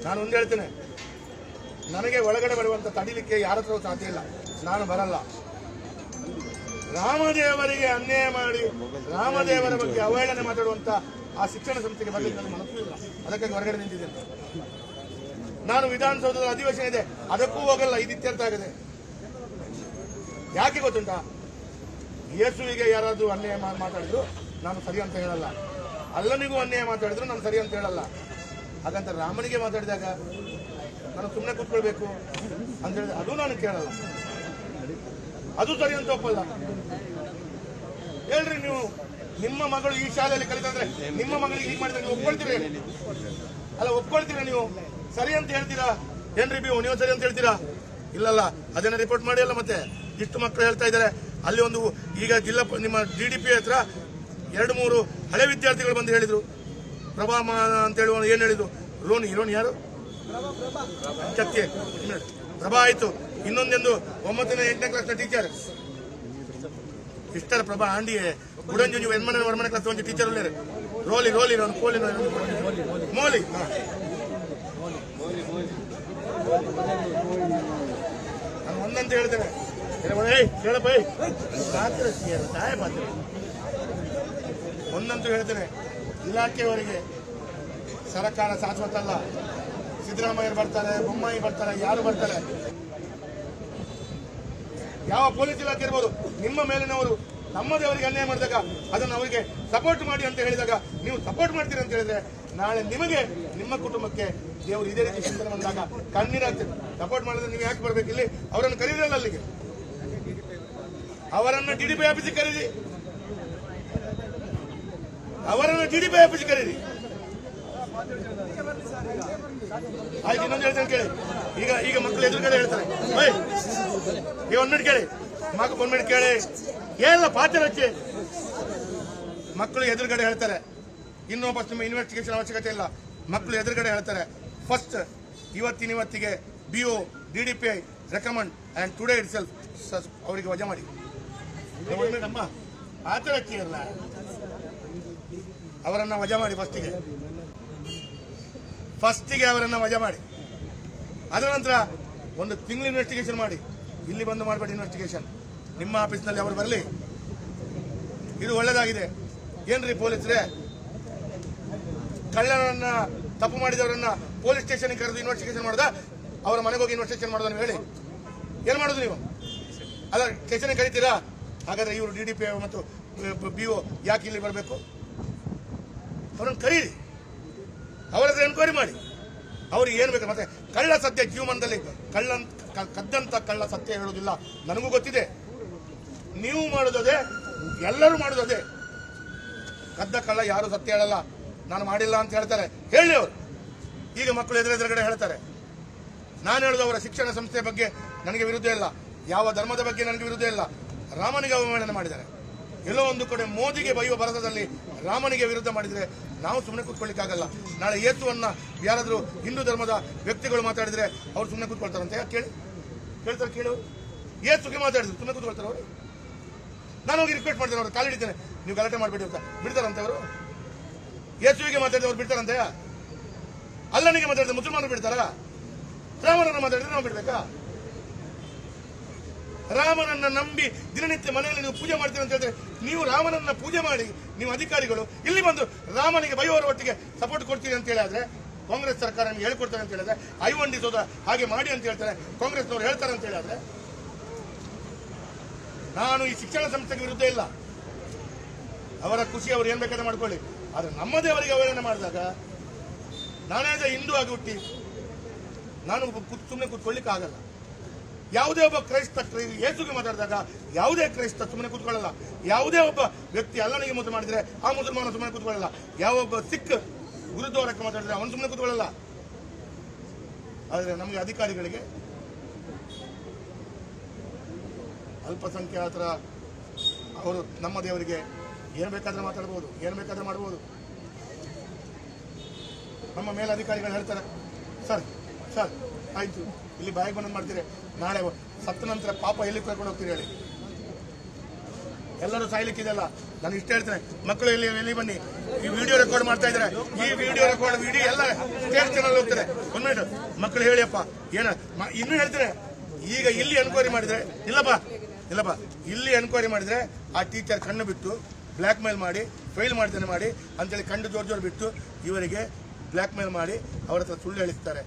ನಾನು ಒಂದು ಹೇಳ್ತೇನೆ, ನನಗೆ ಒಳಗಡೆ ಬರುವಂತ ತಡಿಲಿಕ್ಕೆ ಯಾರ ಹತ್ರ ಸಾಧ್ಯ ಇಲ್ಲ, ನಾನು ಬರಲ್ಲ. ರಾಮದೇವರಿಗೆ ಅನ್ಯಾಯ ಮಾಡಿ ರಾಮದೇವರ ಬಗ್ಗೆ ಅವಹೇಳನೆ ಮಾತಾಡುವಂತ ಆ ಶಿಕ್ಷಣ ಸಂಸ್ಥೆಗೆ ಬರಲಿಕ್ಕೆ ನನ್ನ ಮನಸ್ಸು ಇಲ್ಲ, ಅದಕ್ಕಾಗಿ ಹೊರಗಡೆ ನಿಂತಿದ್ದೇನೆ. ನಾನು ವಿಧಾನಸೌಧದ ಅಧಿವೇಶನ ಇದೆ, ಅದಕ್ಕೂ ಹೋಗಲ್ಲ, ಇದು ಇತ್ಯರ್ಥ ಆಗಿದೆ. ಯಾಕೆ ಗೊತ್ತುಂಟಾ? ಯೇಸುವಿಗೆ ಯಾರಾದ್ರೂ ಅನ್ಯಾಯ ಮಾತಾಡಿದ್ರು ನಾನು ಸರಿ ಅಂತ ಹೇಳಲ್ಲ, ಅಲ್ಲನಿಗೂ ಅನ್ಯಾಯ ಮಾತಾಡಿದ್ರು ನಾನು ಸರಿ ಅಂತ ಹೇಳಲ್ಲ. ಹಾಗಂತ ರಾಮನಿಗೆ ಮಾತಾಡಿದಾಗ ನಾನು ಸುಮ್ಮನೆ ಕೂತ್ಕೊಳ್ಬೇಕು ಅಂತ ಹೇಳಿದ್ರೆ ಅದು ನಾನು ಕೇಳಲ್ಲ, ಅದು ಸರಿ ಅಂತ ಒಪ್ಪಲ್ಲ. ಹೇಳ್ರಿ, ನೀವು ನಿಮ್ಮ ಮಗಳು ಈ ಶಾಲೆಯಲ್ಲಿ ಕಲಿತಂದ್ರೆ ನಿಮ್ಮ ಮಗಳಿಗೆ ಹೀಗೆ ಮಾಡಿದ್ರೆ ನೀವು ಒಪ್ಕೊಳ್ತೀರಿ? ಅಲ್ಲ, ಒಪ್ಕೊಳ್ತೀರಾ? ನೀವು ಸರಿ ಅಂತ ಹೇಳ್ತೀರಾ ಏನ್ರಿ? ನೀವು ಸರಿ ಅಂತ ಹೇಳ್ತೀರಾ? ಇಲ್ಲಲ್ಲ, ಅದನ್ನ ರಿಪೋರ್ಟ್ ಮಾಡಿ ಅಲ್ಲ. ಮತ್ತೆ ಇಷ್ಟು ಮಕ್ಕಳು ಹೇಳ್ತಾ ಇದ್ದಾರೆ. ಅಲ್ಲಿ ಒಂದು ಈಗ ಜಿಲ್ಲಾ ನಿಮ್ಮ DDP ಹತ್ರ 2-3 ಹಳೆ ವಿದ್ಯಾರ್ಥಿಗಳು ಬಂದು ಹೇಳಿದ್ರು, ಪ್ರಭಾ ಅಂತ ಹೇಳುವ ಏನ್ ಹೇಳಿದ್ರು, ರೋನಿ ಯಾರು ಚಕ್ಕೆ ಪ್ರಭಾ ಆಯ್ತು, ಇನ್ನೊಂದೆಂದು 9ನೇ 8ನೇ ಕ್ಲಾಸ್ನ ಟೀಚರ್ ಇಷ್ಟರ ಪ್ರಭಾ ಆಂಡಿಯೇ ಗುಡಂಜು ವರ್ಮನೆ ಕ್ಲಾಸ್ ಒಂದು ಟೀಚರ್ ಉಳ್ಳೇರು ರೋಲಿ ಕೋಲಿ ಮೋಲಿ. ನಾನು ಒಂದಂತ ಹೇಳ್ತೇನೆ, ಒಂದಂತೂ ಹೇಳ್ತೇನೆ, ಇಲಾಖೆಯವರಿಗೆ ಸರ್ಕಾರ ಶಾಶ್ವತ ಅಲ್ಲ. ಸಿದ್ದರಾಮಯ್ಯ ಬರ್ತಾರೆ, ಬೊಮ್ಮಾಯಿ ಬರ್ತಾರೆ, ಯಾರು ಬರ್ತಾರೆ, ಯಾವ ಪೊಲೀಸ್ ಇಲಾಖೆ ಇರ್ಬೋದು, ನಿಮ್ಮ ಮೇಲಿನವರು ನಮ್ಮದೇವರಿಗೆ ಅನ್ಯಾಯ ಮಾಡಿದಾಗ ಅದನ್ನು ಅವರಿಗೆ ಸಪೋರ್ಟ್ ಮಾಡಿ ಅಂತ ಹೇಳಿದಾಗ ನೀವು ಸಪೋರ್ಟ್ ಮಾಡ್ತೀರಿ ಅಂತ ಹೇಳಿದ್ರೆ ನಾಳೆ ನಿಮಗೆ ನಿಮ್ಮ ಕುಟುಂಬಕ್ಕೆ ದೇವರು ಇದೇ ರೀತಿ ಚಿಂತನೆ ಬಂದಾಗ ಕಣ್ಣೀರಾಗ್ತದೆ. ಸಪೋರ್ಟ್ ಮಾಡಿದ್ರೆ ನೀವು ಯಾಕೆ ಬರ್ಬೇಕು? ಇಲ್ಲಿ ಅವರನ್ನು ಕರೀರಲ್ಲ, ಅಲ್ಲಿಗೆ ಅವರನ್ನ DDP ಆಫೀಸಿಗೆ ಕರೀರಿ, ಅವರನ್ನು DDP ಆಫೀಸಿಗೆ ಕರೀರಿ. ಆಯ್ತು, ಇನ್ನೊಂದು ಹೇಳ್ತೇನೆ ಕೇಳಿ. ಈಗ ಮಕ್ಕಳು ಎದುರುಗಡೆ ಹೇಳ್ತಾರೆ, ಈಗ ಒಂದೆರಡು ಕೇಳಿ, ಒಂದೆರಡು ಕೇಳಿ, ಏನೆಲ್ಲ ಪಾತ್ರ ಹಚ್ಚಿ ಮಕ್ಕಳು ಎದುರುಗಡೆ ಹೇಳ್ತಾರೆ. ಇನ್ನೂ ಫಸ್ಟ್ ನಿಮ್ಮ ಇನ್ವೆಸ್ಟಿಗೇಷನ್ ಅವಶ್ಯಕತೆ ಇಲ್ಲ. ಮಕ್ಕಳು ಎದುರುಗಡೆ ಹೇಳ್ತಾರೆ, ಫಸ್ಟ್ ಇವತ್ತಿಗೆ BO DDPI recommend and today it self ಅವರಿಗೆ ವಜಾ ಮಾಡಿ. ನಮ್ಮ ಪಾತ್ರ ಹಚ್ಚಿ ಅಲ್ಲ, ಅವರನ್ನ ವಜಾ ಮಾಡಿ. ಫಸ್ಟಿಗೆ ಅವರನ್ನ ವಜಾ ಮಾಡಿ. ಅದರ ನಂತರ ಒಂದು ತಿಂಗಳು ಇನ್ವೆಸ್ಟಿಗೇಷನ್ ಮಾಡಿ. ಇಲ್ಲಿ ಬಂದು ಮಾಡಬೇಡಿ ಇನ್ವೆಸ್ಟಿಗೇಷನ್, ನಿಮ್ಮ ಆಫೀಸ್ನಲ್ಲಿ ಅವರು ಬರಲಿ. ಇದು ಒಳ್ಳೆದಾಗಿದೆ. ಏನ್ರಿ ಪೊಲೀಸರೇ, ಕಳ್ಳರನ್ನ ತಪ್ಪು ಮಾಡಿದವರನ್ನ ಪೊಲೀಸ್ ಸ್ಟೇಷನ್ಗೆ ಕರೆದು ಇನ್ವೆಸ್ಟಿಗೇಷನ್ ಮಾಡೋದಾ, ಅವರ ಮನೆಗೆ ಹೋಗಿ ಇನ್ವೆಸ್ಟಿಗೇಷನ್ ಮಾಡೋದನ್ನು ಹೇಳಿ? ಏನ್ ಮಾಡೋದು ನೀವು? ಅಲ್ಲ, ಸ್ಟೇಷನ್ಗೆ ಕರೀತೀರಾ? ಹಾಗಾದ್ರೆ ಇವರು DDP ಮತ್ತು BO ಯಾಕೆ ಇಲ್ಲಿ ಬರಬೇಕು? ಅವರನ್ನು ಕರೀರಿ, ಅವರ ಹತ್ರ ಎನ್ಕ್ವೈರಿ ಮಾಡಿ, ಅವ್ರಿಗೆ ಏನ್ ಬೇಕು. ಮತ್ತೆ ಕಳ್ಳ ಸತ್ಯ ಜೀವನದಲ್ಲಿ ಕದ್ದಂತ ಕಳ್ಳ ಸತ್ಯ ಹೇಳೋದಿಲ್ಲ, ನನಗೂ ಗೊತ್ತಿದೆ. ನೀವು ಮಾಡೋದೇ, ಎಲ್ಲರೂ ಮಾಡೋದೇ. ಕದ್ದ ಕಳ್ಳ ಯಾರು ಸತ್ಯ ಹೇಳಲ್ಲ, ನಾನು ಮಾಡಿಲ್ಲ ಅಂತ ಹೇಳ್ತಾರೆ. ಹೇಳಿ ಅವರು. ಈಗ ಮಕ್ಕಳು ಎದುರುಗಡೆ ಹೇಳ್ತಾರೆ. ನಾನು ಹೇಳೋದು ಅವರ ಶಿಕ್ಷಣ ಸಂಸ್ಥೆ ಬಗ್ಗೆ ನನಗೆ ವಿರುದ್ಧ ಇಲ್ಲ, ಯಾವ ಧರ್ಮದ ಬಗ್ಗೆ ನನಗೆ ವಿರುದ್ಧ ಇಲ್ಲ. ರಾಮನಿಗೆ ಅವಮಾನ ಮಾಡಿದ್ದಾರೆ. ಎಲ್ಲೋ ಒಂದು ಕಡೆ ಮೋದಿಗೆ ಬೈಯುವ ಭರತದಲ್ಲಿ ರಾಮನಿಗೆ ವಿರುದ್ಧ ಮಾಡಿದರೆ ನಾವು ಸುಮ್ಮನೆ ಕೂತ್ಕೊಳ್ಳಿಕ್ಕಾಗಲ್ಲ. ನಾಳೆ ಯೇಸುವನ್ನ ಯಾರಾದರೂ ಹಿಂದೂ ಧರ್ಮದ ವ್ಯಕ್ತಿಗಳು ಮಾತಾಡಿದ್ರೆ ಅವ್ರು ಸುಮ್ಮನೆ ಕೂತ್ಕೊಳ್ತಾರಂತೆ? ಕೇಳ್ತಾರೆ, ಕೇಳು. ಯೇಸುಗೆ ಮಾತಾಡಿದ್ರು ಸುಮ್ಮನೆ ಕೂತ್ಕೊಳ್ತಾರೆ ಅವರು? ನಾನು ಹೋಗಿ ರಿಕ್ವೆಸ್ಟ್ ಮಾಡ್ತೇನೆ, ಅವ್ರು ಕಾಲಿಡಿದ್ದೇನೆ, ನೀವು ಗಲಾಟೆ ಮಾಡಬೇಡಿ ಅಂತ. ಬಿಡ್ತಾರಂತೆ ಅವರು? ಯೇಸುವಿಗೆ ಮಾತಾಡಿದ್ರೆ ಅವ್ರು ಬಿಡ್ತಾರಂತೆ? ಅಲ್ಲನಿಗೆ ಮಾತಾಡಿದ್ರೆ ಮುಸಲ್ಮಾನರು ಬಿಡ್ತಾರಾ? ರಾಮನನ್ನ ಮಾತಾಡಿದ್ರೆ ನಾವು ಬಿಡ್ಬೇಕಾ? ರಾಮನನ್ನ ನಂಬಿ ದಿನನಿತ್ಯ ಮನೆಯಲ್ಲಿ ನೀವು ಪೂಜೆ ಮಾಡ್ತೀರಿ ಅಂತ ಹೇಳಿದ್ರೆ, ನೀವು ರಾಮನನ್ನ ಪೂಜೆ ಮಾಡಿ ನೀವು ಅಧಿಕಾರಿಗಳು ಇಲ್ಲಿ ಬಂದು ರಾಮನಿಗೆ ಬೈಯುವವರ ಒಟ್ಟಿಗೆ ಸಪೋರ್ಟ್ ಕೊಡ್ತೀರಿ ಅಂತ ಹೇಳಿದ್ರೆ, ಕಾಂಗ್ರೆಸ್ ಸರ್ಕಾರ ನಿಮಗೆ ಹೇಳ್ಕೊಡ್ತಾರೆ ಅಂತ ಹೇಳಿದ್ರೆ, I1D ಸೋದ ಹಾಗೆ ಮಾಡಿ ಅಂತ ಹೇಳ್ತಾರೆ, ಕಾಂಗ್ರೆಸ್ನವರು ಹೇಳ್ತಾರೆ ಅಂತ ಹೇಳಿದ್ರೆ, ನಾನು ಈ ಶಿಕ್ಷಣ ಸಂಸ್ಥೆಗೆ ವಿರುದ್ಧ ಇಲ್ಲ. ಅವರ ಖುಷಿ, ಅವರು ಏನ್ ಬೇಕಾದ್ರೆ ಮಾಡ್ಕೊಳ್ಳಿ. ಆದ್ರೆ ನಮ್ಮ ದೇವರಿಗೆ ಅವಹೇಳನ ಮಾಡಿದಾಗ ನಾನೇ ಹಿಂದೂ ಆಗಿ ಹುಟ್ಟಿ ನಾನು ಸುಮ್ಮನೆ ಕೂತ್ಕೊಳ್ಳಿಕ್ಕೆ ಆಗಲ್ಲ. ಯಾವುದೇ ಒಬ್ಬ ಕ್ರೈಸ್ತ ಯೇಸುಗೆ ಮಾತಾಡಿದಾಗ ಯಾವುದೇ ಕ್ರೈಸ್ತ ಸುಮ್ಮನೆ ಕೂತ್ಕೊಳ್ಳಲ್ಲ. ಯಾವುದೇ ಒಬ್ಬ ವ್ಯಕ್ತಿ ಅಲ್ಲನಿಗೆ ಮುದ್ದು ಮಾಡಿದ್ರೆ ಆ ಮುಸಲ್ಮಾನ ಸುಮ್ಮನೆ ಕೂತ್ಕೊಳ್ಳಲ್ಲ. ಯಾವೊಬ್ಬ ಸಿಖ್ ಗುರುದ್ವಾರಕ್ಕೆ ಮಾತಾಡಿದ್ರೆ ಅವನು ಸುಮ್ಮನೆ ಕೂತ್ಕೊಳ್ಳಲ್ಲ. ಆದರೆ ನಮಗೆ ಅಧಿಕಾರಿಗಳಿಗೆ ಅಲ್ಪಸಂಖ್ಯಾತರ ಅವರು ನಮ್ಮ ದೇವರಿಗೆ ಏನು ಬೇಕಾದ್ರೆ ಮಾತಾಡ್ಬೋದು, ಏನು ಬೇಕಾದ್ರೆ ಮಾಡ್ಬೋದು. ನಮ್ಮ ಮೇಲಧಿಕಾರಿಗಳು ಹೇಳ್ತಾರೆ, ಸರ್ ಆಯ್ತು, ಇಲ್ಲಿ ಬಾಯಿಗೆ ಬಂದು ಮಾಡ್ತೀರಿ, ನಾಳೆ ಸತ್ತ ನಂತರ ಪಾಪ ಎಲ್ಲಿ ಕರ್ಕೊಂಡು ಹೋಗ್ತೀರಿ ಹೇಳಿ? ಎಲ್ಲರೂ ಸಾಯ್ಲಿಕ್ಕಿದೆಲ್ಲ. ನಾನು ಇಷ್ಟ ಹೇಳ್ತೇನೆ, ಮಕ್ಕಳು ಎಲ್ಲಿ ಬನ್ನಿ, ಈ ವಿಡಿಯೋ ರೆಕಾರ್ಡ್ ಮಾಡ್ತಾ ಇದ್ದಾರೆ, ಈ ವಿಡಿಯೋ ರೆಕಾರ್ಡ್ ವಿಡಿಯೋ ಎಲ್ಲ ಸ್ಟೇಟ್ ಚಾನಲ್ ಹೋಗ್ತಾರೆ. ಒಂದ್ ಮಿನಿಟ್ ಮಕ್ಕಳು ಹೇಳಿಯಪ್ಪ ಏನ ಇನ್ನೂ ಹೇಳ್ತಾರೆ. ಈಗ ಇಲ್ಲಿ ಎನ್ಕ್ವೈರಿ ಮಾಡಿದ್ರೆ ಇಲ್ಲಪ್ಪ ಇಲ್ಲಿ ಎನ್ಕ್ವೈರಿ ಮಾಡಿದ್ರೆ ಆ ಟೀಚರ್ ಕಣ್ಣು ಬಿಟ್ಟು ಬ್ಲ್ಯಾಕ್ ಮೇಲ್ ಮಾಡಿ ಫೈಲ್ ಮಾಡ್ತಾನೆ ಮಾಡಿ ಅಂತೇಳಿ ಕಂಡು ಜೋರ್ ಬಿಟ್ಟು ಇವರಿಗೆ ಬ್ಲ್ಯಾಕ್ ಮೇಲ್ ಮಾಡಿ ಅವರ ಹತ್ರ ಸುಳ್ಳು ಹೇಳಿಸ್ತಾರೆ,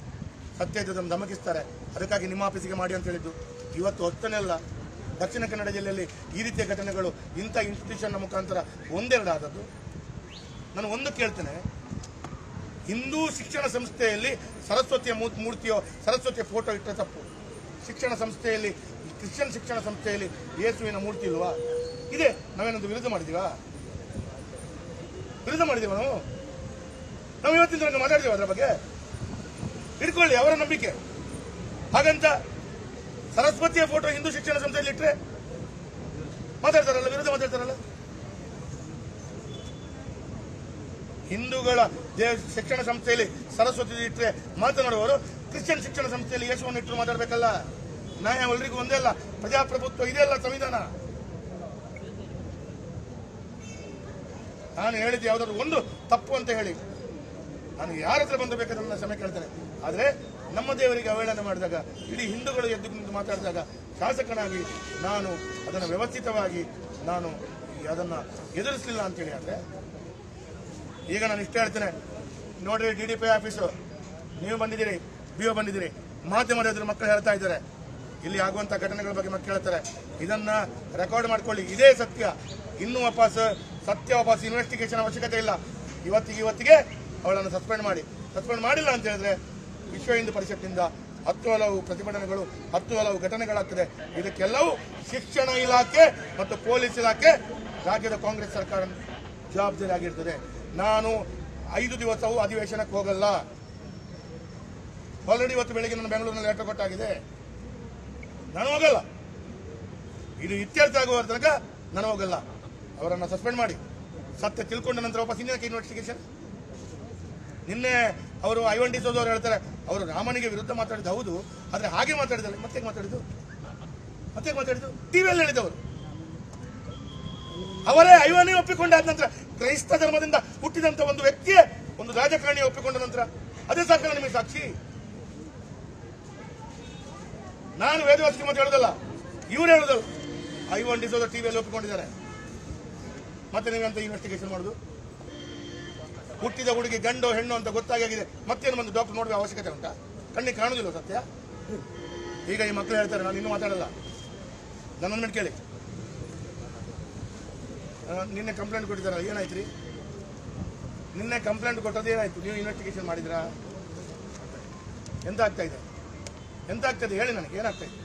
ಸತ್ಯದನ್ನು ಧಮಕಿಸ್ತಾರೆ. ಅದಕ್ಕಾಗಿ ನಿಮ್ಮ ಆಫೀಸಿಗೆ ಮಾಡಿ ಅಂತ ಹೇಳಿದ್ದು. ಇವತ್ತು ಹೊತ್ತನೆಲ್ಲ ದಕ್ಷಿಣ ಕನ್ನಡ ಜಿಲ್ಲೆಯಲ್ಲಿ ಈ ರೀತಿಯ ಘಟನೆಗಳು ಇಂಥ ಇನ್ಸ್ಟಿಟ್ಯೂಷನ್ನ ಮುಖಾಂತರ ಒಂದೆರಡು ಆದದ್ದು. ನಾನು ಒಂದು ಕೇಳ್ತೇನೆ, ಹಿಂದೂ ಶಿಕ್ಷಣ ಸಂಸ್ಥೆಯಲ್ಲಿ ಸರಸ್ವತಿಯ ಮೂರ್ತಿಯೋ ಸರಸ್ವತಿಯ ಫೋಟೋ ಇಟ್ಟರೆ ತಪ್ಪು. ಶಿಕ್ಷಣ ಸಂಸ್ಥೆಯಲ್ಲಿ ಕ್ರಿಶ್ಚಿಯನ್ ಶಿಕ್ಷಣ ಸಂಸ್ಥೆಯಲ್ಲಿ ಯೇಸುವಿನ ಮೂರ್ತಿ ಇಲ್ವಾ? ಇದೆ. ನಾವೇನೊಂದು ವಿರೋಧ ಮಾಡಿದೀವ ನಾವು ಇವತ್ತಿನ ತನಕ ಮಾತಾಡ್ತೀವಿ ಅದರ ಬಗ್ಗೆ. ಇಟ್ಕೊಳ್ಳಿ ಅವರ ನಂಬಿಕೆ. ಹಾಗಂತ ಸರಸ್ವತಿಯ ಫೋಟೋ ಹಿಂದೂ ಶಿಕ್ಷಣ ಸಂಸ್ಥೆಯಲ್ಲಿ ಇಟ್ಟರೆ ಮಾತಾಡ್ತಾರಲ್ಲ, ವಿರೋಧ ಮಾತಾಡ್ತಾರಲ್ಲ. ಹಿಂದೂಗಳ ಶಿಕ್ಷಣ ಸಂಸ್ಥೆಯಲ್ಲಿ ಸರಸ್ವತಿ ಇಟ್ಟರೆ ಮಾತನಾಡುವವರು ಕ್ರಿಶ್ಚಿಯನ್ ಶಿಕ್ಷಣ ಸಂಸ್ಥೆಯಲ್ಲಿ ಯೇಸುವನ್ನು ಇಟ್ಟರು ಮಾತಾಡಬೇಕಲ್ಲ. ನ್ಯಾಯ ಎಲ್ಲರಿಗೂ ಒಂದೇ ಅಲ್ಲ, ಪ್ರಜಾಪ್ರಭುತ್ವ ಇದೆ ಅಲ್ಲ, ಸಂವಿಧಾನ. ನಾನು ಹೇಳಿದ್ದು ಯಾವುದಾದ್ರು ಒಂದು ತಪ್ಪು ಅಂತ ಹೇಳಿ ನಾನು ಯಾರ ಹತ್ರ ಬಂದು ಬೇಕಾದ್ರೆ ನನ್ನ ಸಮಯ ಕೇಳ್ತೇನೆ. ಆದರೆ ನಮ್ಮ ದೇವರಿಗೆ ಅವಹೇಳನ ಮಾಡಿದಾಗ, ಇಡೀ ಹಿಂದೂಗಳು ಎದ್ದು ನಿಂತು ಮಾತಾಡಿದಾಗ ಶಾಸಕನಾಗಿ ನಾನು ಅದನ್ನು ವ್ಯವಸ್ಥಿತವಾಗಿ ನಾನು ಅದನ್ನು ಎದುರಿಸಲಿಲ್ಲ ಅಂತೇಳಿ. ಆದರೆ ಈಗ ನಾನು ಇಷ್ಟ ಹೇಳ್ತೇನೆ, ನೋಡ್ರಿ, DDPI ಆಫೀಸು ನೀವು ಬಂದಿದ್ದೀರಿ, BO ಬಂದಿದ್ದೀರಿ, ಮಾಧ್ಯಮದ ಎದುರು ಮಕ್ಕಳು ಹೇಳ್ತಾ ಇದ್ದಾರೆ, ಇಲ್ಲಿ ಆಗುವಂಥ ಘಟನೆಗಳ ಬಗ್ಗೆ ಮಕ್ಕಳು ಹೇಳ್ತಾರೆ. ಇದನ್ನ ರೆಕಾರ್ಡ್ ಮಾಡ್ಕೊಳ್ಳಿ. ಇದೇ ಸತ್ಯ. ಇನ್ನೂ ವಾಪಸ್ ಇನ್ವೆಸ್ಟಿಗೇಷನ್ ಅವಶ್ಯಕತೆ ಇಲ್ಲ. ಇವತ್ತಿಗೆ ಅವಳನ್ನು ಸಸ್ಪೆಂಡ್ ಮಾಡಿಲ್ಲ ಅಂತ ಹೇಳಿದ್ರೆ ವಿಶ್ವ ಹಿಂದೂ ಪರಿಷತ್ನಿಂದ 10 ಹಲವು ಪ್ರತಿಭಟನೆಗಳು, 10 ಹಲವು ಘಟನೆಗಳಾಗ್ತದೆ. ಇದಕ್ಕೆಲ್ಲವೂ ಶಿಕ್ಷಣ ಇಲಾಖೆ ಮತ್ತು ಪೊಲೀಸ್ ಇಲಾಖೆ, ರಾಜ್ಯದ ಕಾಂಗ್ರೆಸ್ ಸರ್ಕಾರ ಜವಾಬ್ದಾರಿ ಆಗಿರ್ತದೆ. ನಾನು 5 ದಿವಸವೂ ಅಧಿವೇಶನಕ್ಕೆ ಹೋಗಲ್ಲ. ಆಲ್ರೆಡಿ ಇವತ್ತು ಬೆಳಿಗ್ಗೆ ನಾನು ಬೆಂಗಳೂರಿನಲ್ಲಿ ಲೆಟರ್ ಕೊಟ್ಟಾಗಿದೆ. ನಾನು ಹೋಗಲ್ಲ. ಇದು ಇತ್ಯರ್ಥ ಆಗುವ ತನಕ ನಾನು ಹೋಗಲ್ಲ. ಅವರನ್ನು ಸಸ್ಪೆಂಡ್ ಮಾಡಿ ಸತ್ಯ ತಿಳ್ಕೊಂಡ ನಂತರ ವಾಪಸ್ ಇನ್ನೇನಕ್ಕೆ ಇನ್ವೆಸ್ಟಿಗೇಷನ್? ನಿನ್ನೆ ಅವರು ಐವನ್ ಡಿಸೋಜ್ ಅವರು ಹೇಳ್ತಾರೆ, ಅವರು ರಾಮನಿಗೆ ವಿರುದ್ಧ ಮಾತಾಡಿದ್ದು ಹೌದು, ಆದರೆ ಹಾಗೆ ಮಾತಾಡಿದಲ್ಲ. ಮತ್ತೆ ಮಾತಾಡಿದ್ದು ಟಿವಿಯಲ್ಲಿ ಹೇಳಿದವರು. ಅವರೇ ಐವನೇ ಒಪ್ಪಿಕೊಂಡಾದ ನಂತರ, ಕ್ರೈಸ್ತ ಧರ್ಮದಿಂದ ಹುಟ್ಟಿದಂತ ಒಂದು ವ್ಯಕ್ತಿಯೇ ಒಂದು ರಾಜಕಾರಣಿ ಒಪ್ಪಿಕೊಂಡ ನಂತರ ಅದೇ ಸಾಕಲ್ಲ ನಿಮಗೆ ಸಾಕ್ಷಿ? ನಾನು ವೇದವಾಸಿ ಮತ್ತೆ ಹೇಳೋದಲ್ಲ, ಇವ್ರು ಹೇಳೋದಲ್ಲ. ಐವನ್ ಡಿಸೋಜ್ ಟಿವಿಯಲ್ಲಿ ಒಪ್ಪಿಕೊಂಡಿದ್ದಾರೆ. ಮತ್ತೆ ನೀವಂತ ಇನ್ವೆಸ್ಟಿಗೇಷನ್ ಮಾಡುದು? ಹುಟ್ಟಿದ ಹುಡುಗಿ ಗಂಡು ಹೆಣ್ಣು ಅಂತ ಗೊತ್ತಾಗಿದೆ, ಮತ್ತೇನು ಬಂದು ಡಾಕ್ಟರ್ ನೋಡುವ ಅವಶ್ಯಕತೆ ಉಂಟಾ? ಕಣ್ಣಿಗೆ ಕಾಣುದಿಲ್ಲ ಸತ್ಯ. ಈಗ ಈ ಮಕ್ಕಳು ಹೇಳ್ತಾರೆ, ನಾನು ಇನ್ನೂ ಮಾತಾಡಲ್ಲ. ನನ್ನೊಂದು ಕೇಳಿ, ನಿನ್ನೆ ಕಂಪ್ಲೇಂಟ್ ಕೊಟ್ಟಿದ್ದಾರಲ್ಲ, ಏನಾಯ್ತು ರೀ? ನಿನ್ನೆ ಕಂಪ್ಲೇಂಟ್ ಕೊಟ್ಟದ್ದು ಏನಾಯ್ತು? ನೀವು ಇನ್ವೆಸ್ಟಿಗೇಷನ್ ಮಾಡಿದ್ರಾ? ಎಂತ ಆಗ್ತದೆ ಹೇಳಿ ನನಗೆ, ಏನಾಗ್ತಾ ಇದೆ?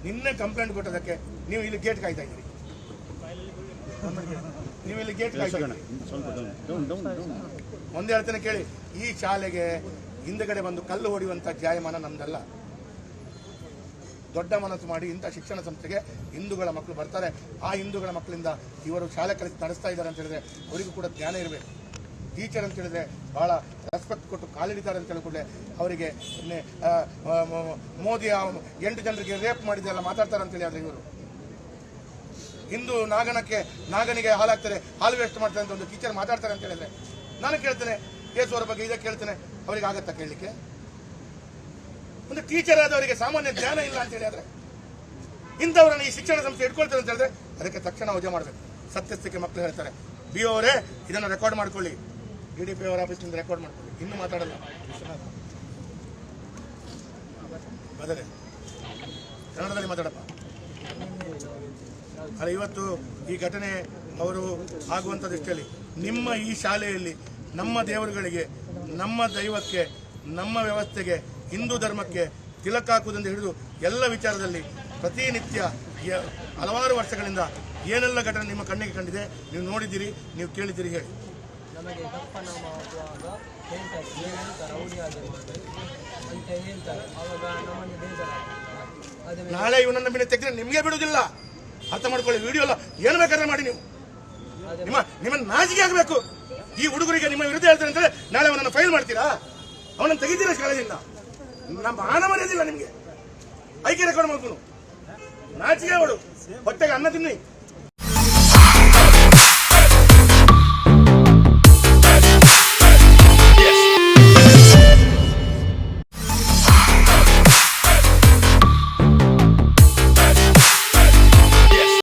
ನಿನ್ನೆ ಕಂಪ್ಲೇಂಟ್ ಕೊಟ್ಟದಕ್ಕೆ ನೀವು ಇಲ್ಲಿ ಗೇಟ್ ಕಾಯ್ತಾ ಇದ್ದೀರಿ. ಒಂದೇ ಹೇಳ್ತೇನೆ ಕೇಳಿ, ಈ ಶಾಲೆಗೆ ಹಿಂದಗಡೆ ಬಂದು ಕಲ್ಲು ಹೊಡೆಯುವಂತ ಜಾಯಮಾನ ನಮ್ದಲ್ಲ. ದೊಡ್ಡ ಮನಸ್ಸು ಮಾಡಿ ಇಂಥ ಶಿಕ್ಷಣ ಸಂಸ್ಥೆಗೆ ಹಿಂದೂಗಳ ಮಕ್ಕಳು ಬರ್ತಾರೆ. ಆ ಹಿಂದೂಗಳ ಮಕ್ಕಳಿಂದ ಇವರು ಶಾಲೆ ಕಲಿಸಿ ನಡೆಸ್ತಾ ಇದ್ದಾರೆ ಅಂತ ಹೇಳಿದ್ರೆ ಅವರಿಗೂ ಕೂಡ ಜ್ಞಾನ ಇರಬೇಕು. ಟೀಚರ್ ಅಂತ ಹೇಳಿದ್ರೆ ಬಹಳ ರೆಸ್ಪೆಕ್ಟ್ ಕೊಟ್ಟು ಕಾಲಿಡಿದ್ದಾರೆ ಅಂತ ಹೇಳಿದ್ರೆ ಅವರಿಗೆ ಮೋದಿ 8 ಜನರಿಗೆ ರೇಪ್ ಮಾಡಿದೆಲ್ಲ ಮಾತಾಡ್ತಾರೆ ಅಂತೇಳಿ. ಆದರೆ ಇವರು ಹಿಂದೂ ನಾಗನಿಗೆ ಹಾಲಾಗ್ತಾರೆ, ಹಾಲು ವೇಸ್ಟ್ ಮಾಡ್ತಾರೆ ಅಂತ ಒಂದು ಟೀಚರ್ ಮಾತಾಡ್ತಾರೆ ಅಂತ ಹೇಳಿದ್ರೆ ನಾನು ಕೇಳ್ತೇನೆ, ಯೇಸುವರ ಬಗ್ಗೆ ಇದಕ್ಕೆ ಕೇಳ್ತೇನೆ, ಅವರಿಗೆ ಆಗತ್ತಾ ಕೇಳಲಿಕ್ಕೆ? ಒಂದು ಟೀಚರ್ ಆದವರಿಗೆ ಸಾಮಾನ್ಯ ಜ್ಞಾನ ಇಲ್ಲ ಅಂತ ಹೇಳಿದ್ರೆ ಇಂಥವರನ್ನು ಈ ಶಿಕ್ಷಣ ಸಂಸ್ಥೆ ಇಟ್ಕೊಳ್ತಾರೆ ಅಂತ ಹೇಳಿದ್ರೆ ಅದಕ್ಕೆ ತಕ್ಷಣ ವಜಾ ಮಾಡಬೇಕು. ಸತ್ಯಸ್ಥಕ್ಕೆ ಮಕ್ಕಳು ಹೇಳ್ತಾರೆ, BO ಅವರೇ ಇದನ್ನು ರೆಕಾರ್ಡ್ ಮಾಡ್ಕೊಳ್ಳಿ, DDPI ಅವರ ಆಫೀಸ್ನಿಂದ ರೆಕಾರ್ಡ್ ಮಾಡ್ಕೊಳ್ಳಿ. ಇನ್ನೂ ಮಾತಾಡಲ್ಲ, ಬದಲೇ ಕನ್ನಡದಲ್ಲಿ ಮಾತಾಡಪ್ಪ. ಅಲ್ಲ, ಇವತ್ತು ಈ ಘಟನೆ ಅವರು ಆಗುವಂಥ ದೃಷ್ಟಿಯಲ್ಲಿ ನಿಮ್ಮ ಈ ಶಾಲೆಯಲ್ಲಿ ನಮ್ಮ ದೇವರುಗಳಿಗೆ, ನಮ್ಮ ದೈವಕ್ಕೆ, ನಮ್ಮ ವ್ಯವಸ್ಥೆಗೆ, ಹಿಂದೂ ಧರ್ಮಕ್ಕೆ ತಿಲಕ ಹಾಕುವುದರಿಂದ ಹಿಡಿದು ಎಲ್ಲ ವಿಚಾರದಲ್ಲಿ ಪ್ರತಿನಿತ್ಯ ಹಲವಾರು ವರ್ಷಗಳಿಂದ ಏನೆಲ್ಲ ಘಟನೆ ನಿಮ್ಮ ಕಣ್ಣಿಗೆ ಕಂಡಿದೆ, ನೀವು ನೋಡಿದ್ದೀರಿ, ನೀವು ಕೇಳಿದ್ದೀರಿ. ಹೇಳಿ. ನಮಗೆ ಕಪ್ಪನಾಮ ಆಗುವಾಗ ಹೇಳ್ತಾರೆ ರೌಡಿ ಆಗಿರ್ಬೋದು ಅಂತ ಹೇಳ್ತಾರೆ. ಅವಾಗ ನಮಗೆ ಬೇಜಾರು. ನಾಳೆ ಇವನನ್ನ ಮೇಲೆ ತೆಗೆದ್ರೆ ನಿಮಗೆ ಬಿಡುವುದಿಲ್ಲ, ಅರ್ಥ ಮಾಡ್ಕೊಳ್ಳಿ. ವಿಡಿಯೋ ಎಲ್ಲ ಏನು ಬೇಕಾದ್ರೆ ಮಾಡಿ. ನೀವು ನಿಮ್ಮ ನಾಚಿಕೆ ಆಗಬೇಕು. ಈ ಹುಡುಗರಿಗೆ ನಿಮ್ಮ ವಿರುದ್ಧ ಹೇಳ್ತಾರೆ ಅಂತೇಳಿ ನಾಳೆ ಅವನನ್ನು ಫೈಲ್ ಮಾಡ್ತೀರಾ? ಅವನನ್ನು ತೆಗಿತೀರಾ ಶಾಲೆಯಿಂದ? ನಮ್ಮ ಮಾನ ಮರ್ಯಾದಿಲ್ಲ ನಿಮಗೆ. ಐಕ್ಯ ರೆಕಾರ್ಡ್ ಮಾಡ್ಕೊಂಡು ನಾಚಿಕೆ ಅವಳು. ಹೊಟ್ಟೆಗೆ ಅನ್ನ ತಿನ್ನಿ.